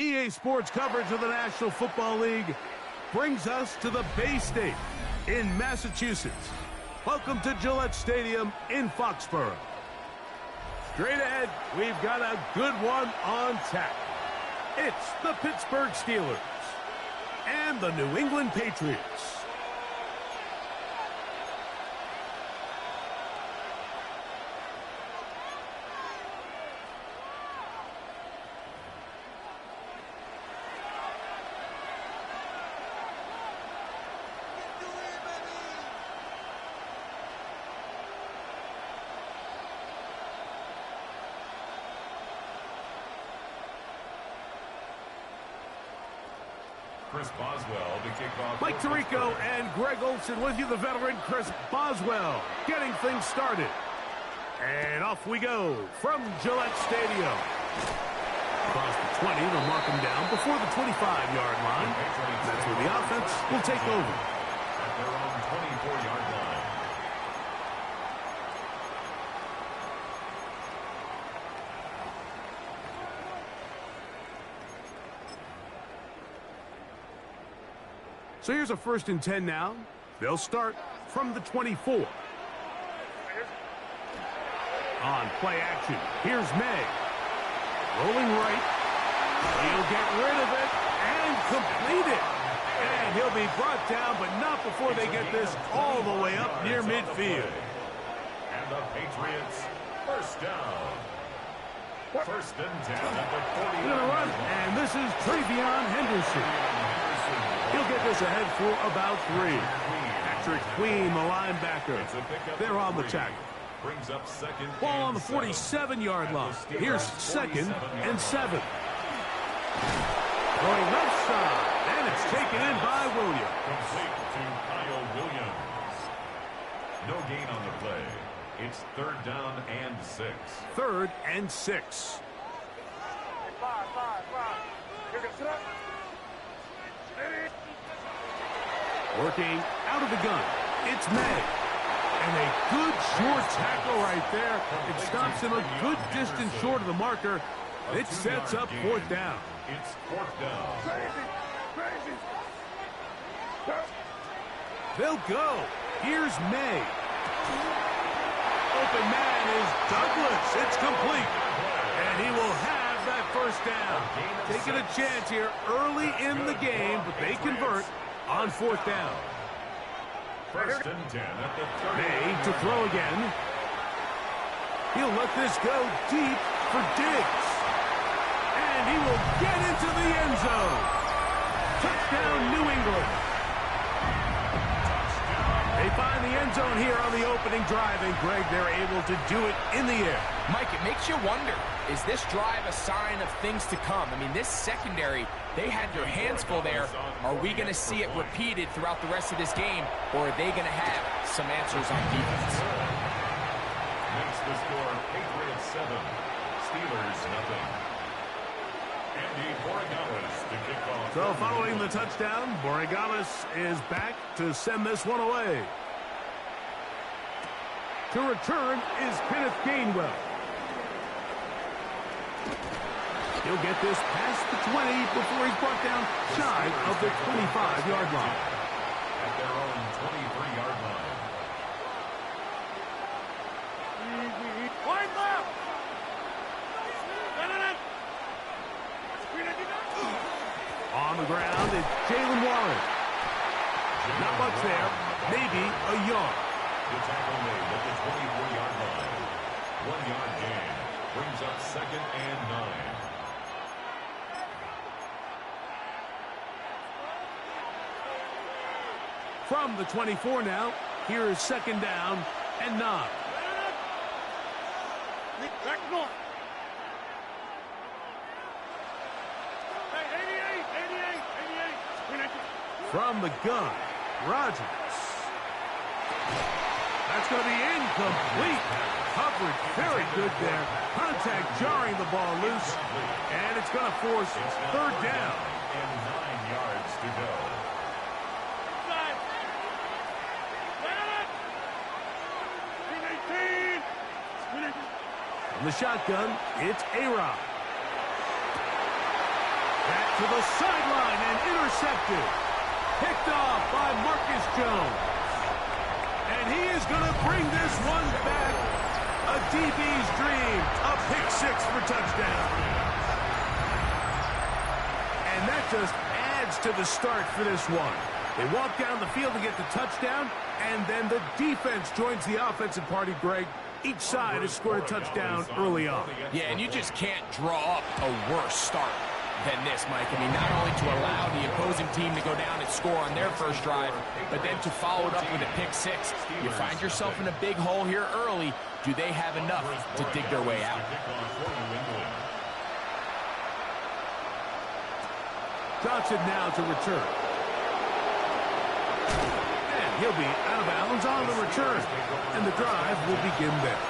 EA Sports coverage of the National Football League brings us to the Bay State in Massachusetts. Welcome to Gillette Stadium in Foxborough. Straight ahead, we've got a good one on tap. It's the Pittsburgh Steelers and the New England Patriots. Chris Boswell to kick off. Mike Tirico and Greg Olson with you, the veteran Chris Boswell, getting things started. And off we go from Gillette Stadium. Across the 20, they'll mark him down before the 25-yard line. That's where the offense will take over. At their own 24-yard line. So here's a 1st and 10 now. They'll start from the 24. On play action, here's May. Rolling right. He'll get rid of it and complete it. And he'll be brought down, but not before they get this all the way up near midfield. And the Patriots, first down. 1st and 10 at the 40. Going to run, and this is Travion Henderson. He'll get this ahead for about 3. Patrick Queen, the linebacker. They're on the tackle. Brings up second. Ball on the 47-yard line. Here's 2nd and 7. Going left side, and it's taken in by Williams. Complete to Kyle Williams. No gain on the play. It's 3rd down and 6. 3rd and 6. Working out of the gun, it's May. And a good short tackle right there. It stops him a good distance short of the marker. It sets up 4th down. It's 4th down. They'll go. Here's May. Open man is Douglas. It's complete. And he will have that 1st down. Taking a chance here early in the game, but they convert on 4th down. 1st and 10 at the 30. May to throw again. He'll let this go deep for Diggs. And he will get into the end zone. Touchdown, New England. They find the end zone here on the opening drive, and Greg, they're able to do it in the air. Mike, it makes you wonder, is this drive a sign of things to come? I mean, this secondary, they had their hands full there. Are we going to see it repeated throughout the rest of this game, or are they going to have some answers on defense? Makes the score Patriots 7, Steelers nothing. Andy Borregales to kick off. So following the touchdown, Borregales is back to send this one away. To return is Kenneth Gainwell. He'll get this past the 20 before he's brought down shy of the 25-yard line. At their own 23-yard line. Wide left. On the ground, it's Jalen Warren. Not much there. Maybe a yard. The tackle made at the 24-yard line. 1-yard gain. Brings up 2nd and 9. From the 24 now, here is 2nd down and 9. From the gun, Rodgers. That's going to be incomplete. Coverage very good there. Contact jarring the ball loose. And it's going to force 3rd down. And 9 yards to go. From the shotgun, it's A-Rod. to the sideline and intercepted. Picked off by Marcus Jones. And he is going to bring this one back. A DB's dream. A pick six for touchdown. And that just adds to the start for this one. They walk down the field to get the touchdown, and then the defense joins the offensive party, Greg. Each side has scored a touchdown early on. Yeah, and you just can't draw up a worse start than this, Mike. I mean, not only to allow the opposing team to go down and score on their first drive, but then to follow it up with a pick six. You find yourself in a big hole here early. Do they have enough to dig their way out? Johnson now to return. And he'll be out of bounds on the return. And the drive will begin there.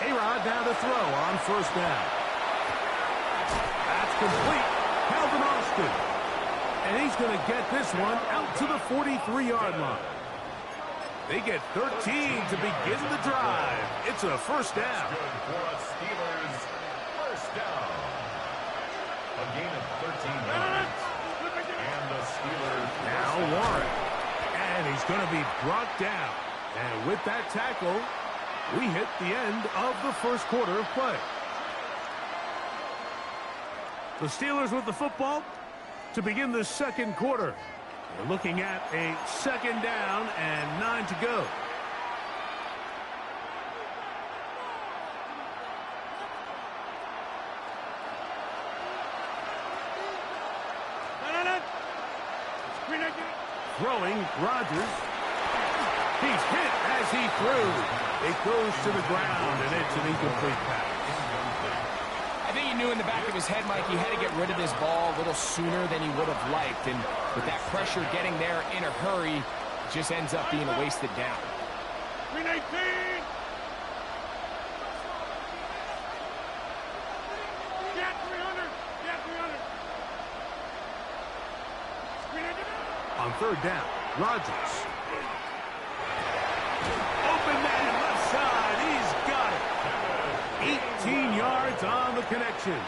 A-Rod down to throw on first down. That's complete. Calvin Austin. And he's going to get this one out to the 43-yard line. They get 13 to begin the drive. It's a first down. Good for a Steelers first down. A gain of 13 yards. And the Steelers Now Warren. And he's going to be brought down. And with that tackle, we hit the end of the first quarter of play. The Steelers with the football to begin the second quarter. We're looking at a second down and 9 to go. Throwing, Rodgers. He's hit as he threw. It goes to the ground, and it's an incomplete pass. I think he knew in the back of his head, Mike, he had to get rid of this ball a little sooner than he would have liked. And with that pressure getting there in a hurry, it just ends up being a wasted down. 319! Get 300! Get 300! On third down, Rodgers. Open man, left side. He's got it. 18 yards on the connection.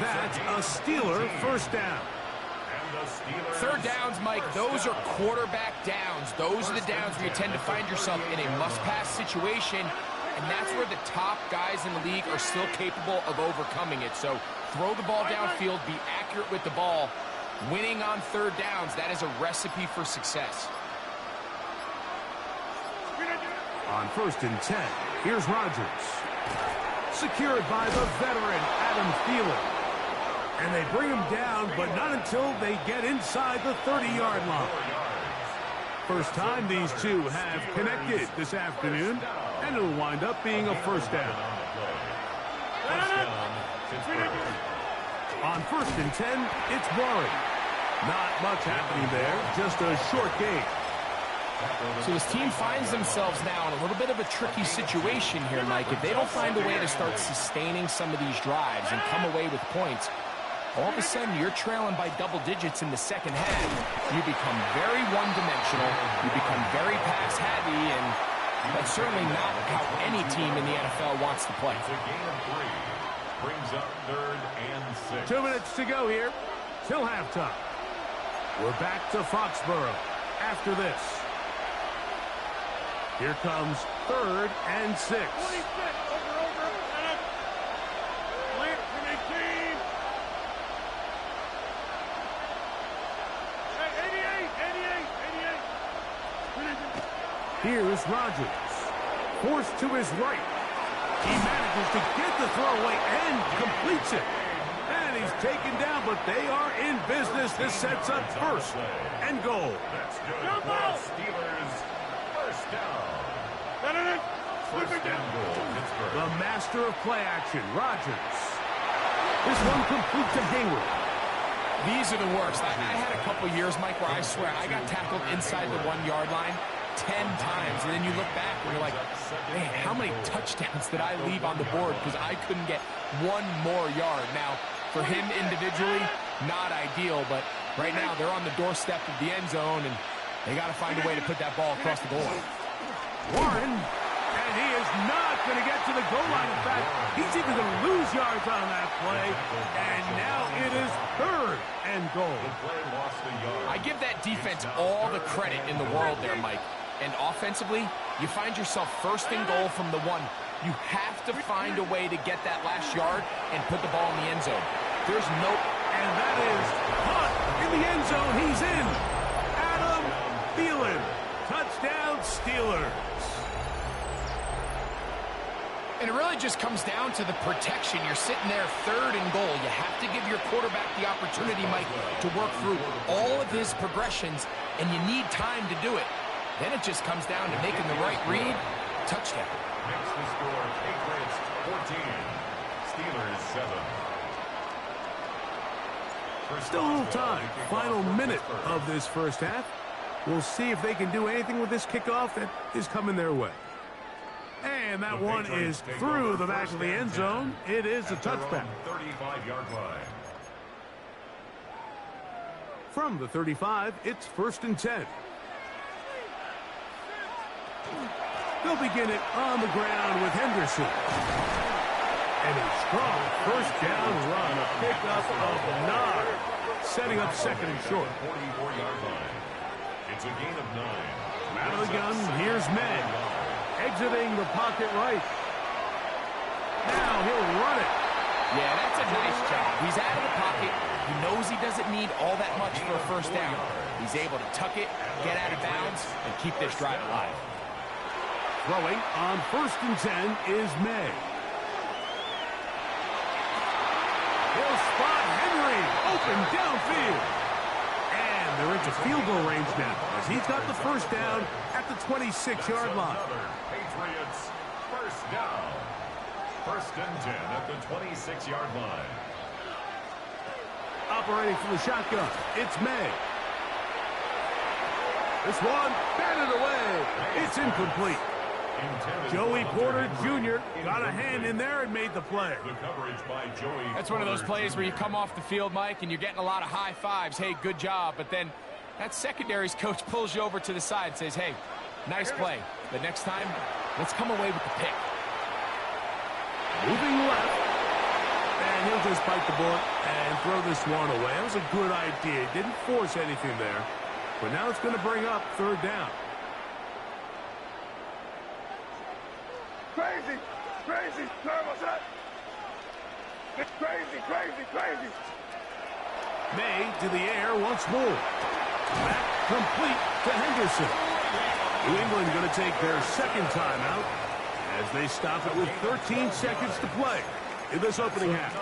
That's a Steeler first down. Third downs, Mike, those are quarterback downs. Those are the downs where you tend to find yourself in a must-pass situation, and that's where the top guys in the league are still capable of overcoming it. So throw the ball downfield, be accurate with the ball. Winning on third downs, that is a recipe for success. On first and 10, here's Rodgers. Secured by the veteran, Adam Thielen. And they bring him down, but not until they get inside the 30-yard line. First time these two have connected this afternoon, and it'll wind up being a first down. On first and 10, it's Warren. Not much happening there, just a short gain. So his team finds themselves now in a little bit of a tricky situation here, Mike. If they don't find a way to start sustaining some of these drives and come away with points, all of a sudden you're trailing by double digits in the second half. You become very one-dimensional. You become very pass-heavy, and that's certainly not how any team in the NFL wants to play. It's a gain of 3. Brings up third and 6. 2 minutes to go here till halftime. We're back to Foxborough after this. Here comes third and 6. 26, over, and clear, 319. 88. Here's Rodgers. Forced to his right. He manages to get the throwaway and completes it. And he's taken down, but they are in business. This sets up first and goal. That's good for the Steelers. First down. First down goal, Pittsburgh. The master of play action, Rodgers. This one complete to Hayward. These are the worst. I had a couple years, Mike, where I swear I got tackled inside the 1-yard line 10 times, and then you look back and you're like, man, how many touchdowns did I leave on the board because I couldn't get one more yard. Now, for him individually, not ideal, but right now they're on the doorstep of the end zone, and they got to find a way to put that ball across the goal line. Warren, and he is not going to get to the goal line. In fact, he's even going to lose yards on that play, and now it is 3rd and goal. I give that defense all the credit in the world there, Mike. And offensively, you find yourself 1st and goal from the 1. You have to find a way to get that last yard and put the ball in the end zone. There's no... And that is caught in the end zone. He's in. Adam Thielen. Touchdown, Steelers. And it really just comes down to the protection. You're sitting there 3rd and goal. You have to give your quarterback the opportunity, Mike, to work through all of his progressions, and you need time to do it. Then it just comes down to making the right read. Touchdown. Makes the score Patriots 14, Steelers 7. Still a little time. Final minute of this first half. We'll see if they can do anything with this kickoff that is coming their way. And that one is through the back of the end zone. It is a touchback. 35-yard line. From the 35, it's 1st and 10. They'll begin it on the ground with Henderson. And a strong 1st down run, a pickup of 9, setting up 2nd and short. 44-yard line. It's a gain of 9. Out of the gun, here's May. Exiting the pocket right. Now he'll run it. Yeah, that's a nice job. He's out of the pocket. He knows he doesn't need all that much for a 1st down. He's able to tuck it, get out of bounds, and keep this drive alive. Throwing on 1st and 10 is May. He'll spot Henry open downfield. And they're into field goal range now as he's got the 1st down at the 26-yard line. Patriots 1st down. 1st and 10 at the 26-yard line. Operating from the shotgun, it's May. This one batted away. It's incomplete. Joey Porter Jr. got a hand in there and made the play. The coverage by Joey. That's one of those plays where you come off the field, Mike, and you're getting a lot of high fives. Hey, good job. But then that secondary's coach pulls you over to the side and says, hey, nice play. But next time, let's come away with the pick. Moving left. And he'll just bite the bullet and throw this one away. That was a good idea. Didn't force anything there. But now it's going to bring up 3rd down. Crazy, crazy, what's that? Crazy. May to the air once more. Back complete to Henderson. New England going to take their 2nd timeout as they stop it with 13 seconds to play in this opening half.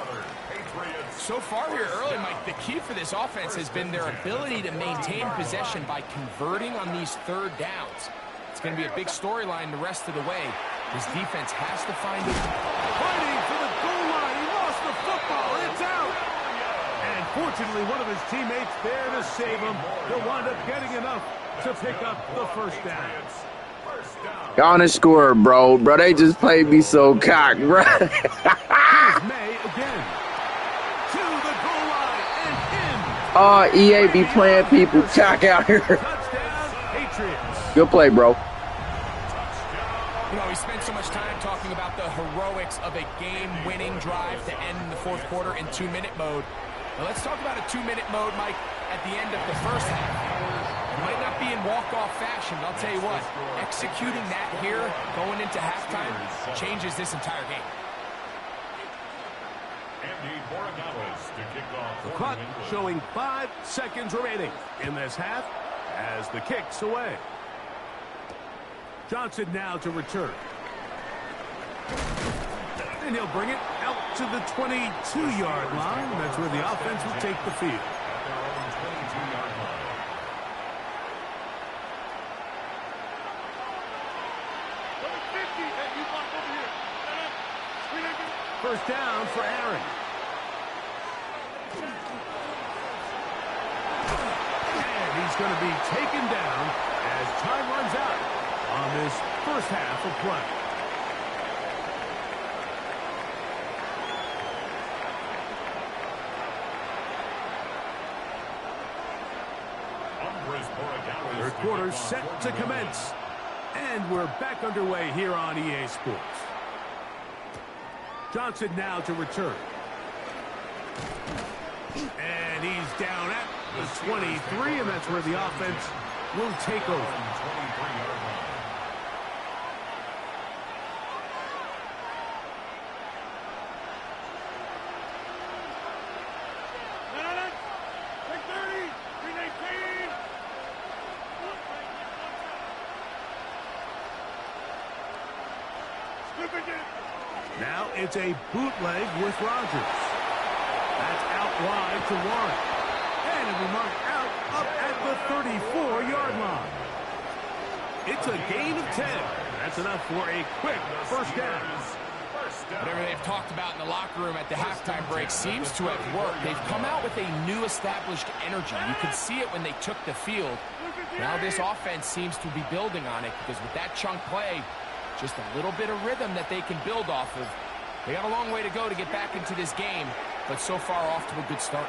So far here early, Mike, the key for this offense has been their ability to maintain possession by converting on these 3rd downs. It's going to be a big storyline the rest of the way. His defense has to find it. Fighting for the goal line. He lost the football. It's out. And fortunately, one of his teammates there to save him. He'll wind up getting enough to pick up the 1st down. Y'all on the score, bro. Bro, they just played me so cocked, bro. Here's May again. To the goal line and in. Oh, EA be playing people cock out here. Touchdown, Patriots. Good play, bro. You know, we spent so much time talking about the heroics of a game-winning drive to end the 4th quarter in 2-minute mode. Now let's talk about a 2-minute mode, Mike, at the end of the 1st half. It might not be in walk-off fashion, but I'll tell you what, executing that here, going into halftime, changes this entire game. The clock showing 5 seconds remaining in this half as the kick's away. Johnson now to return. And he'll bring it out to the 22-yard line. That's where the offense will take the field. First down for Aaron. And he's going to be taken down as time runs out on this 1st half of play. Third quarter set to commence. And we're back underway here on EA Sports. Johnson now to return. And he's down at the 23, and that's where the offense will take over. Now it's a bootleg with Rodgers. That's out wide to Warren. And it'll be marked out up at the 34-yard line. It's a gain of 10. That's enough for a quick first down. Whatever they've talked about in the locker room at the halftime break seems to have worked. They've come out with a new established energy. You could see it when they took the field. Now this offense seems to be building on it because with that chunk play, just a little bit of rhythm that they can build off of. They got a long way to go to get back into this game, but so far off to a good start.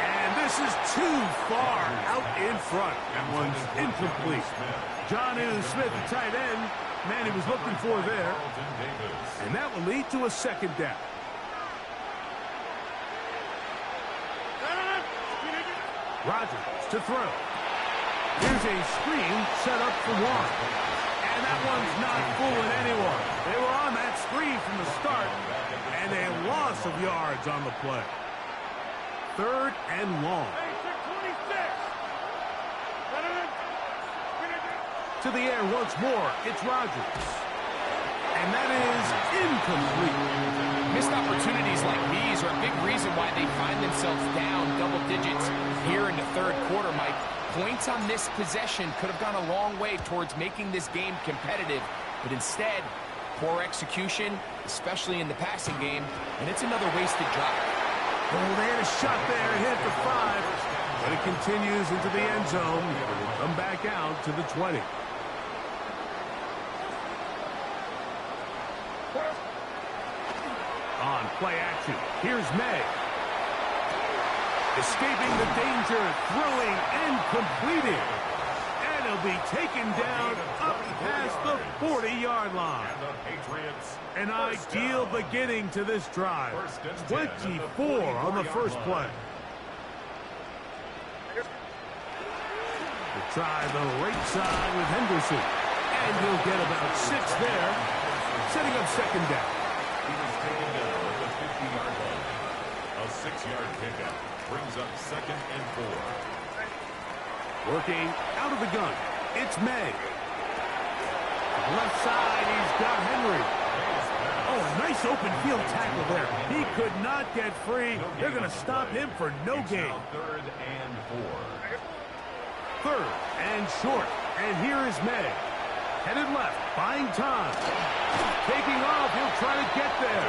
And this is too far out in front. That one's incomplete. Jonnu Smith, the tight end, man he was looking for there. And that will lead to a second down. Rodgers to throw. Here's a screen set up for Warren. And that one's not fooling anyone. They were on that screen from the start, and a loss of yards on the play. Third and long. To the air once more, it's Rodgers. And that is incomplete. Missed opportunities like these are a big reason why they find themselves down double digits here in the third quarter, Mike. Points on this possession could have gone a long way towards making this game competitive, but instead, poor execution, especially in the passing game, and it's another wasted drive. Oh, they had a shot there, hit for 5, but it continues into the end zone. It'll come back out to the 20. On play action, here's May. Escaping the danger, throwing and completing. And he'll be taken down up past the 40-yard line. An ideal beginning to this drive. 24 on the first play. We'll try the right side with Henderson. And he'll get about 6 there, setting up second down. He was taken down at the 50-yard line. A 6-yard pickup brings up second and 4. Working out of the gun, it's May. Left side, he's got Henry. Oh, a nice open field tackle there. He could not get free. They're going to stop him for no gain. Third and 4. Third and short. And here is May. Headed left, buying time. Taking off, he'll try to get there.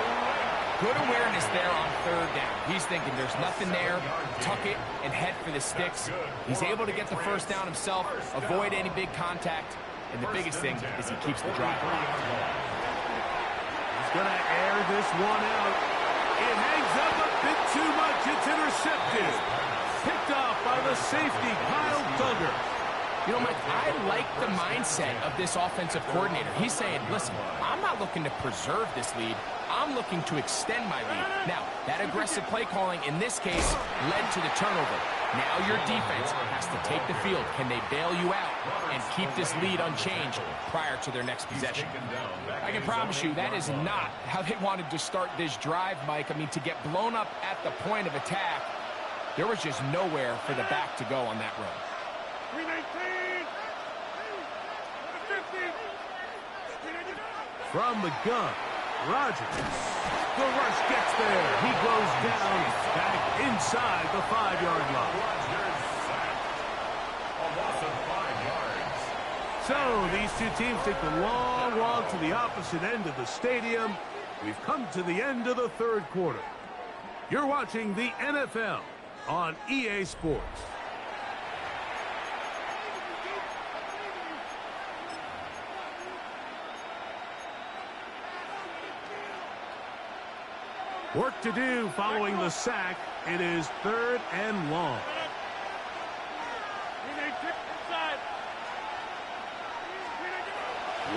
Good awareness there on third down. He's thinking there's nothing there, tuck it, and head for the sticks. He's able to get the first down himself, avoid any big contact, and the biggest thing is he keeps the drive alive. He's going to air this one out. It hangs up a bit too much. It's intercepted. Picked off by the safety, Kyle Duggar. You know, Mike, I like the mindset of this offensive coordinator. He's saying, listen, I'm not looking to preserve this lead. I'm looking to extend my lead. Now, that aggressive play calling in this case led to the turnover. Now your defense has to take the field. Can they bail you out and keep this lead unchanged prior to their next possession? I can promise you that is not how they wanted to start this drive, Mike. I mean, to get blown up at the point of attack, there was just nowhere for the back to go on that run. 319! From the gun, Rodgers. The rush gets there. He goes down back inside the 5-yard line. A loss of 5 yards. So these two teams take the long walk to the opposite end of the stadium. We've come to the end of the third quarter. You're watching the NFL on EA Sports. Work to do following the sack. It is third and long.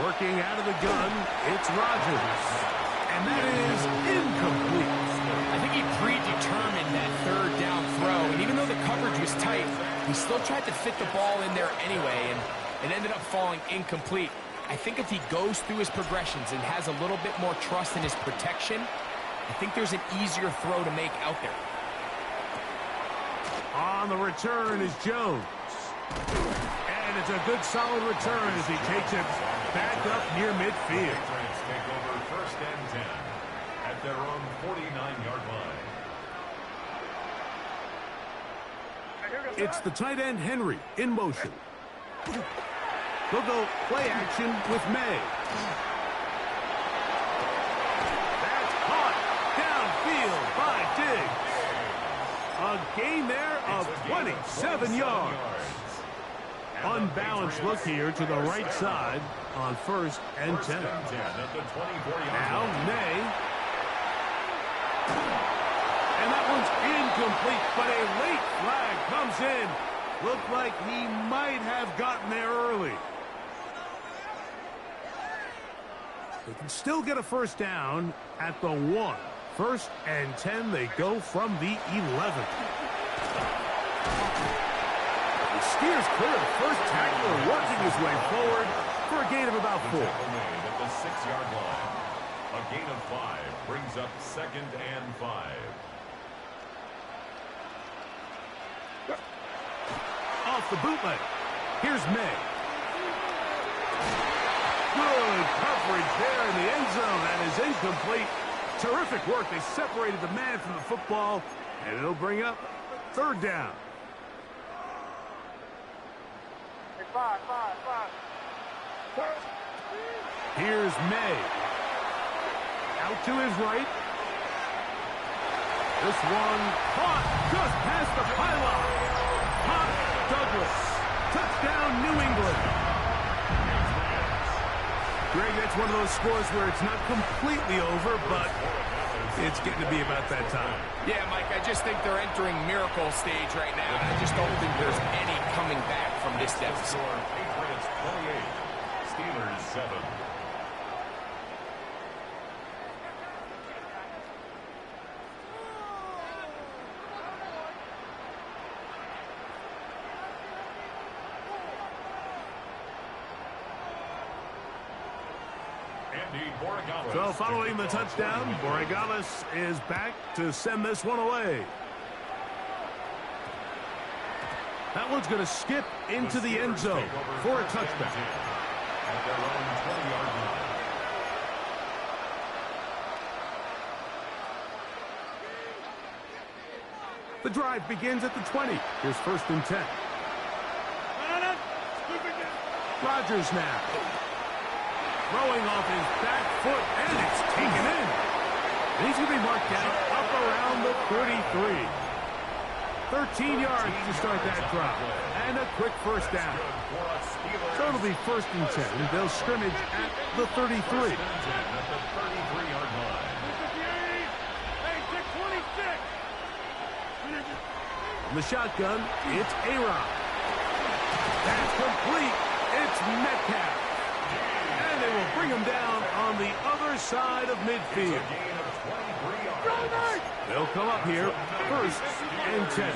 Working out of the gun, it's Rodgers. And that is incomplete. I think he predetermined that third down throw, and even though the coverage was tight, he still tried to fit the ball in there anyway, and it ended up falling incomplete. I think if he goes through his progressions and has a little bit more trust in his protection, I think there's an easier throw to make out there. On the return is Jones. And it's a good solid return as he takes it back up near midfield. Take over first and 10 at their own 49-yard line. It's the tight end Henry in motion. They'll go play action with May. That's caught downfield by Diggs. A gain there of 27 yards. Unbalanced look here to the right side on first and 10. Now May. And that one's incomplete, but a late flag comes in. Looked like he might have gotten there early. They can still get a first down at the 1. First and 10, they go from the 11. He steers clear of the first tackler, working his way forward for a gain of about 4. At the 6-yard line. A gain of 5 brings up second and 5. Off the bootleg. Here's May. Good coverage there in the end zone. That is incomplete. Terrific work. They separated the man from the football, and it'll bring up third down. Here's May. Out to his right. This one caught just past the pylon. Pop Douglas. Touchdown, New England. Greg, that's one of those scores where it's not completely over, but it's getting to be about that time. Yeah, Mike, I just think they're entering miracle stage right now, and I just don't think there's any coming back from this deficit. Patriots 28, Steelers 7. So following the touchdown, Borregales is back to send this one away. That one's going to skip into the end zone for a touchback. At their own 20-yard line. The drive begins at the 20. Here's first and 10. Rodgers now. Throwing off his back foot, and it's taken in. And he's going to be marked down up around the 33. 13 yards to start that drive. And a quick first down. So it'll be first and 10. They'll scrimmage at the 33. At the 33-yard line. From the shotgun, it's A-Rod. That's complete. It's Metcalf. And they will bring him down on the other side of midfield. They'll come up here first and 10.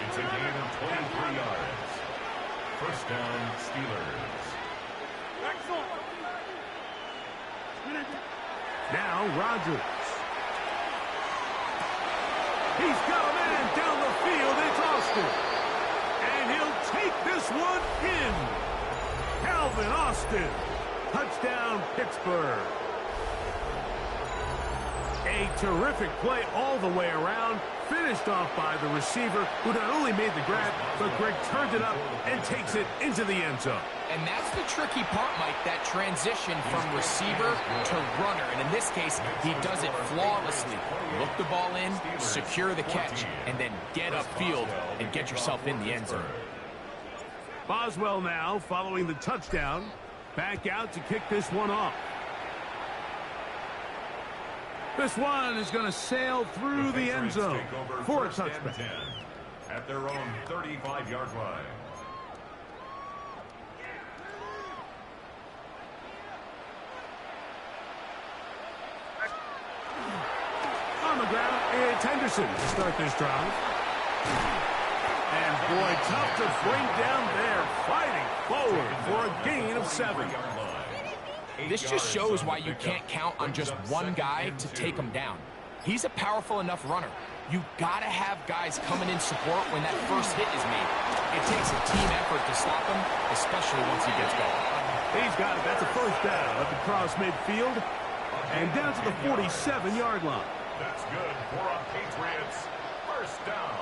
It's a gain of 23 yards. First down, Steelers. Now Rodgers. He's got a man down the field. It's Austin. And he'll take this one in. Calvin Austin. Touchdown, Pittsburgh. A terrific play all the way around. Finished off by the receiver, who not only made the grab, but Greg turned it up and takes it into the end zone. And that's the tricky part, Mike, that transition from receiver to runner. And in this case, he does it flawlessly. Look the ball in, secure the catch, and then get upfield and get yourself in the end zone. Boswell now, following the touchdown, back out to kick this one off. This one is going to sail through the end zone for a touchback. At their own 35-yard line. Now it's Henderson to start this drive. And boy, tough to bring down there, fighting forward for a gain of 7. This just shows why you can't count on just one guy to take him down. He's a powerful enough runner. You gotta have guys coming in support when that first hit is made. It takes a team effort to stop him, especially once he gets going. He's got it. That's a first down up across midfield and down to the 47-yard line. That's good for a Patriots first down.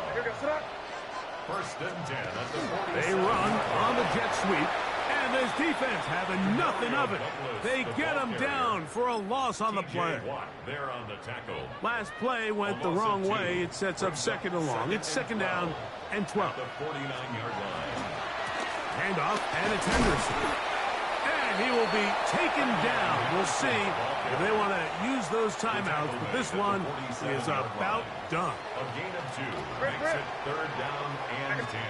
First and 10 at the 47. They run on the jet sweep, and this defense having nothing of it. They get him down for a loss on the play. There on the tackle. Last play went the wrong way. It sets up second and long. It's second down and 12. The 49-yard line. Handoff, and it's Henderson. And he will be taken down. We'll see if they want to use those timeouts, but this one is about done. A gain of 2 makes it third down and 10.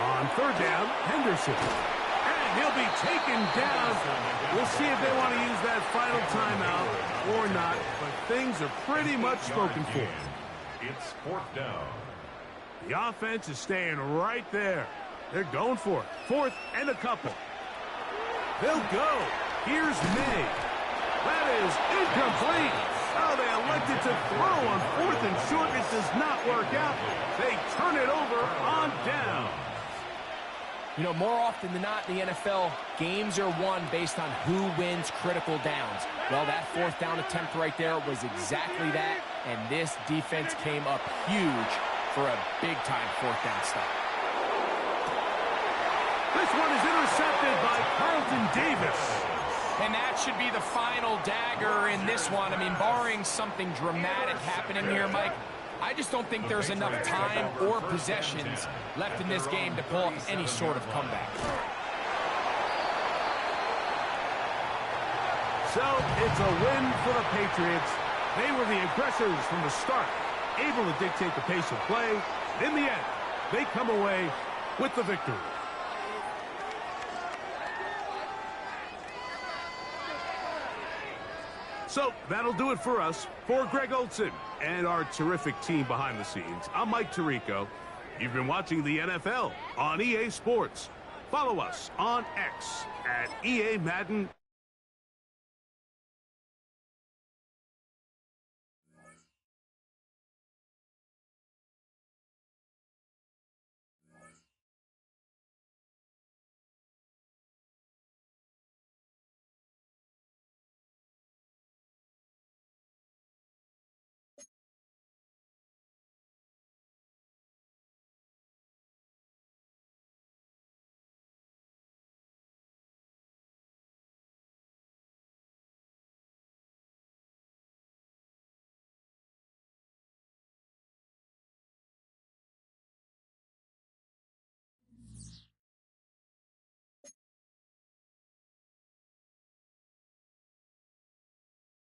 On third down, Henderson. And he'll be taken down. We'll see if they want to use that final timeout or not, but things are pretty much spoken for. It's fourth down. The offense is staying right there. They're going for it. Fourth and a couple. They'll go. Here's May. That is incomplete. Oh, they elected to throw on fourth and short. It does not work out. They turn it over on down. You know, more often than not in the NFL, games are won based on who wins critical downs. Well, that fourth down attempt right there was exactly that, and this defense came up huge for a big-time fourth down stop. This one is intercepted by Carlton Davis. And that should be the final dagger in this one. I mean, barring something dramatic happening here, Mike, I just don't think there's enough time or possessions left in this game to pull off any sort of comeback. So it's a win for the Patriots. They were the aggressors from the start, able to dictate the pace of play. In the end, they come away with the victory. So that'll do it for us. For Greg Olson and our terrific team behind the scenes, I'm Mike Tirico. You've been watching the NFL on EA Sports. Follow us on X at EA Madden.